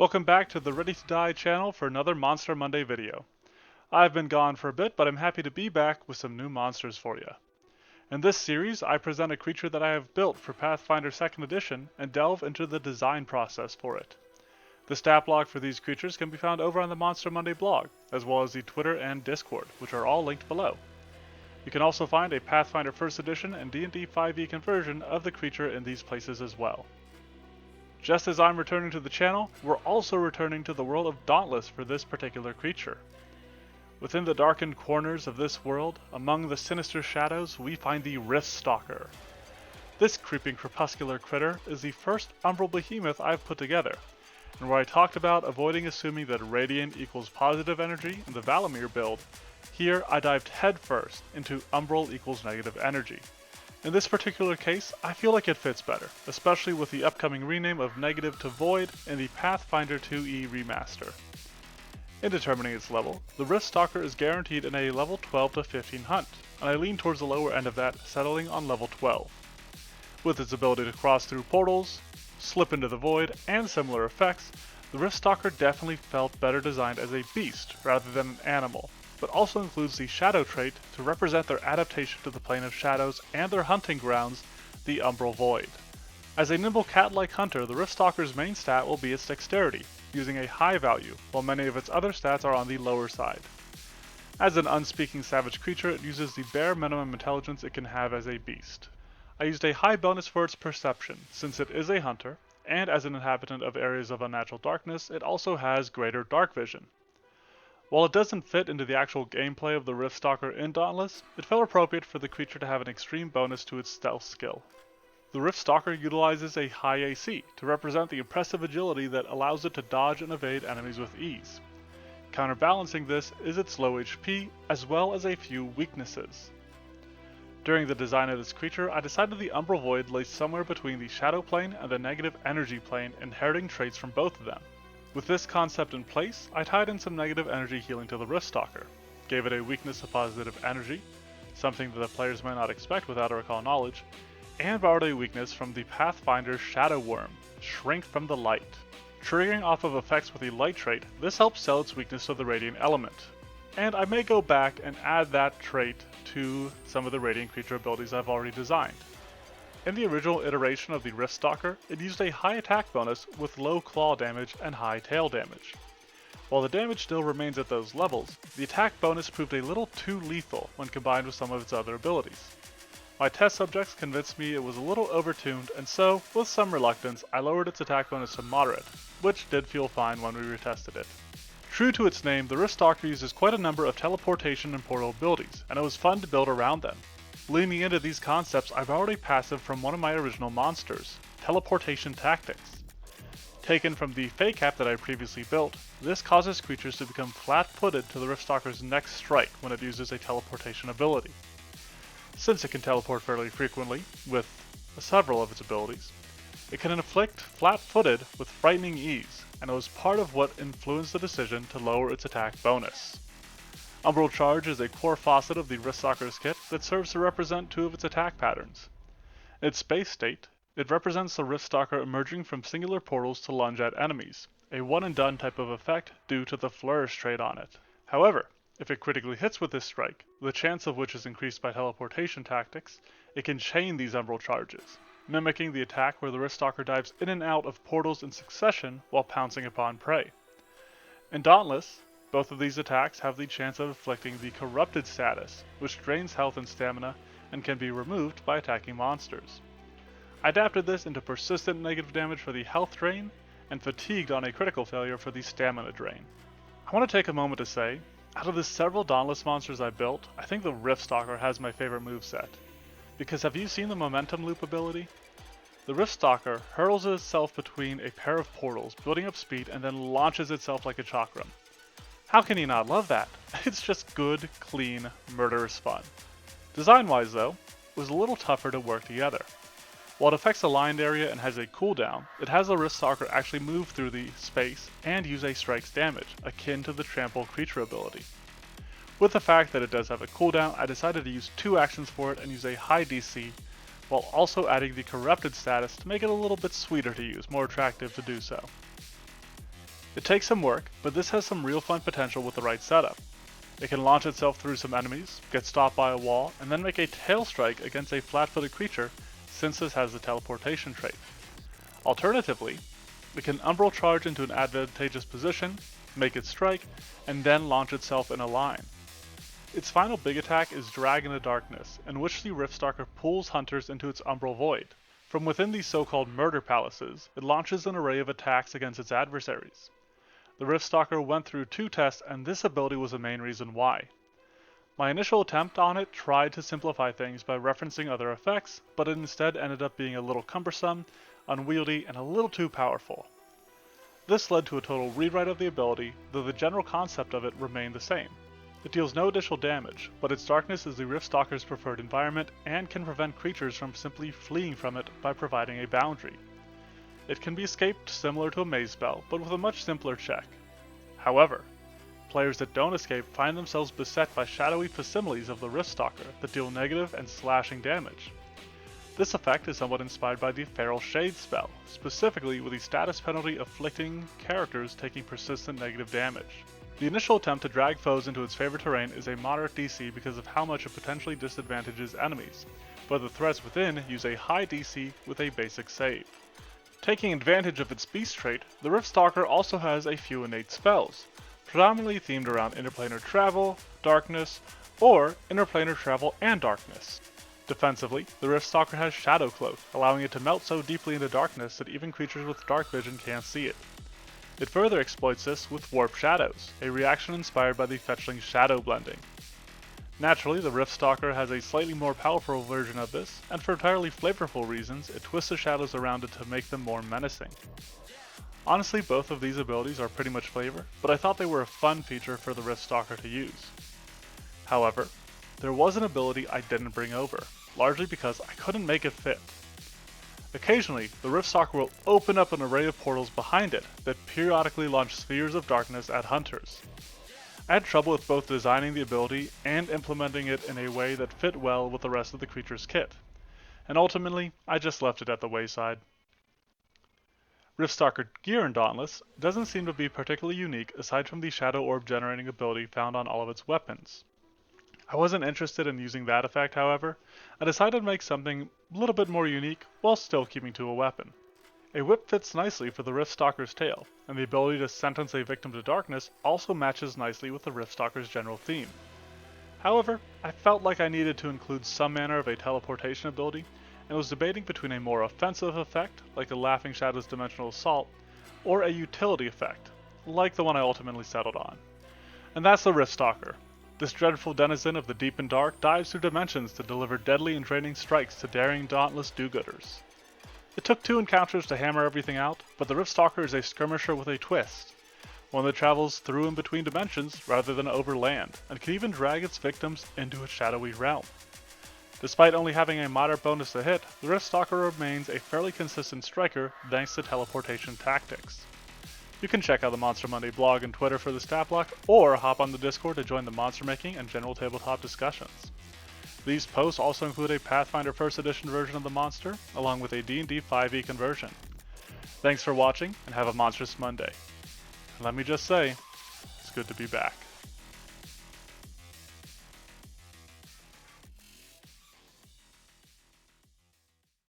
Welcome back to the Ready to Die channel for another Monster Monday video. I've been gone for a bit, but I'm happy to be back with some new monsters for you. In this series, I present a creature that I have built for Pathfinder Second Edition and delve into the design process for it. The stat block for these creatures can be found over on the Monster Monday blog, as well as the Twitter and Discord, which are all linked below. You can also find a Pathfinder First Edition and D&D 5e conversion of the creature in these places as well. Just as I'm returning to the channel, we're also returning to the world of Dauntless for this particular creature. Within the darkened corners of this world, among the sinister shadows, we find the Riftstalker. This creeping crepuscular critter is the first umbral behemoth I've put together, and where I talked about avoiding assuming that radiant equals positive energy in the Valamir build, here I dived headfirst into umbral equals negative energy. In this particular case, I feel like it fits better, especially with the upcoming rename of Negative to Void in the Pathfinder 2e remaster. In determining its level, the Riftstalker is guaranteed in a level 12 to 15 hunt, and I lean towards the lower end of that, settling on level 12. With its ability to cross through portals, slip into the void, and similar effects, the Riftstalker definitely felt better designed as a beast rather than an animal, but also includes the Shadow trait to represent their adaptation to the plane of shadows and their hunting grounds, the Umbral Void. As a nimble cat-like hunter, the Riftstalker's main stat will be its dexterity, using a high value, while many of its other stats are on the lower side. As an unspeaking savage creature, it uses the bare minimum intelligence it can have as a beast. I used a high bonus for its perception, since it is a hunter, and as an inhabitant of areas of unnatural darkness, it also has greater dark vision. While it doesn't fit into the actual gameplay of the Riftstalker in Dauntless, it felt appropriate for the creature to have an extreme bonus to its stealth skill. The Riftstalker utilizes a high AC to represent the impressive agility that allows it to dodge and evade enemies with ease. Counterbalancing this is its low HP, as well as a few weaknesses. During the design of this creature, I decided the Umbral Void lay somewhere between the Shadow Plane and the Negative Energy Plane, inheriting traits from both of them. With this concept in place, I tied in some negative energy healing to the Riftstalker, gave it a weakness of positive energy, something that the players might not expect without a recall knowledge, and borrowed a weakness from the Pathfinder Shadow Worm, Shrink from the Light. Triggering off of effects with the Light trait, this helps sell its weakness to the Radiant element. And I may go back and add that trait to some of the Radiant creature abilities I've already designed. In the original iteration of the Riftstalker, it used a high attack bonus with low claw damage and high tail damage. While the damage still remains at those levels, the attack bonus proved a little too lethal when combined with some of its other abilities. My test subjects convinced me it was a little overtuned, and so, with some reluctance, I lowered its attack bonus to moderate, which did feel fine when we retested it. True to its name, the Riftstalker uses quite a number of teleportation and portal abilities, and it was fun to build around them. Leaning into these concepts, I've already passive from one of my original monsters, Teleportation Tactics. Taken from the Fake app that I previously built, this causes creatures to become flat-footed to the Riftstalker's next strike when it uses a teleportation ability. Since it can teleport fairly frequently, with several of its abilities, it can inflict flat-footed with frightening ease, and it was part of what influenced the decision to lower its attack bonus. Umbral Charge is a core facet of the Riftstalker's kit that serves to represent two of its attack patterns. In its base state, it represents the Riftstalker emerging from singular portals to lunge at enemies, a one-and-done type of effect due to the Flourish trait on it. However, if it critically hits with this strike, the chance of which is increased by teleportation tactics, it can chain these Umbral Charges, mimicking the attack where the Riftstalker dives in and out of portals in succession while pouncing upon prey. In Dauntless, both of these attacks have the chance of inflicting the Corrupted status, which drains health and stamina and can be removed by attacking monsters. I adapted this into persistent negative damage for the health drain, and fatigued on a critical failure for the stamina drain. I want to take a moment to say, out of the several Dauntless monsters I built, I think the Riftstalker has my favorite moveset. Because have you seen the Momentum Loop ability? The Riftstalker hurls itself between a pair of portals, building up speed, and then launches itself like a chakram. How can you not love that? It's just good, clean, murderous fun. Design-wise though, it was a little tougher to work together. While it affects a lined area and has a cooldown, it has the Riftstalker actually move through the space and use a strike's damage, akin to the Trample creature ability. With the fact that it does have a cooldown, I decided to use 2 actions for it and use a high DC, while also adding the Corrupted status to make it a little bit sweeter to use, more attractive to do so. It takes some work, but this has some real fun potential with the right setup. It can launch itself through some enemies, get stopped by a wall, and then make a tail strike against a flat-footed creature since this has the teleportation trait. Alternatively, it can umbral charge into an advantageous position, make it strike, and then launch itself in a line. Its final big attack is Drag into Darkness, in which the Riftstalker pulls hunters into its umbral void. From within these so-called murder palaces, it launches an array of attacks against its adversaries. The Riftstalker went through 2 tests, and this ability was the main reason why. My initial attempt on it tried to simplify things by referencing other effects, but it instead ended up being a little cumbersome, unwieldy, and a little too powerful. This led to a total rewrite of the ability, though the general concept of it remained the same. It deals no additional damage, but its darkness is the Riftstalker's preferred environment and can prevent creatures from simply fleeing from it by providing a boundary. It can be escaped similar to a maze spell, but with a much simpler check. However, players that don't escape find themselves beset by shadowy facsimiles of the Riftstalker that deal negative and slashing damage. This effect is somewhat inspired by the Feral Shade spell, specifically with the status penalty afflicting characters taking persistent negative damage. The initial attempt to drag foes into its favorite terrain is a moderate DC because of how much it potentially disadvantages enemies, but the threats within use a high DC with a basic save. Taking advantage of its beast trait, the Riftstalker also has a few innate spells, predominantly themed around interplanar travel, darkness, or interplanar travel and darkness. Defensively, the Riftstalker has Shadow Cloak, allowing it to melt so deeply into darkness that even creatures with dark vision can't see it. It further exploits this with Warp Shadows, a reaction inspired by the fetchling Shadow Blending. Naturally, the Riftstalker has a slightly more powerful version of this, and for entirely flavorful reasons, it twists the shadows around it to make them more menacing. Honestly, both of these abilities are pretty much flavor, but I thought they were a fun feature for the Riftstalker to use. However, there was an ability I didn't bring over, largely because I couldn't make it fit. Occasionally, the Riftstalker will open up an array of portals behind it that periodically launch spheres of darkness at hunters. I had trouble with both designing the ability and implementing it in a way that fit well with the rest of the creature's kit, and ultimately, I just left it at the wayside. Riftstalker gear in Dauntless doesn't seem to be particularly unique aside from the Shadow Orb generating ability found on all of its weapons. I wasn't interested in using that effect, however. I decided to make something a little bit more unique while still keeping to a weapon. A whip fits nicely for the Riftstalker's tail, and the ability to sentence a victim to darkness also matches nicely with the Riftstalker's general theme. However, I felt like I needed to include some manner of a teleportation ability, and was debating between a more offensive effect, like the Laughing Shadow's Dimensional Assault, or a utility effect, like the one I ultimately settled on. And that's the Riftstalker. This dreadful denizen of the deep and dark dives through dimensions to deliver deadly and draining strikes to daring, dauntless do-gooders. It took 2 encounters to hammer everything out, but the Riftstalker is a skirmisher with a twist, one that travels through and between dimensions rather than over land, and can even drag its victims into a shadowy realm. Despite only having a moderate bonus to hit, the Riftstalker remains a fairly consistent striker thanks to teleportation tactics. You can check out the Monster Monday blog and Twitter for the stat block, or hop on the Discord to join the monster making and general tabletop discussions. These posts also include a Pathfinder First Edition version of the monster, along with a D&D 5e conversion. Thanks for watching, and have a monstrous Monday. And let me just say, it's good to be back.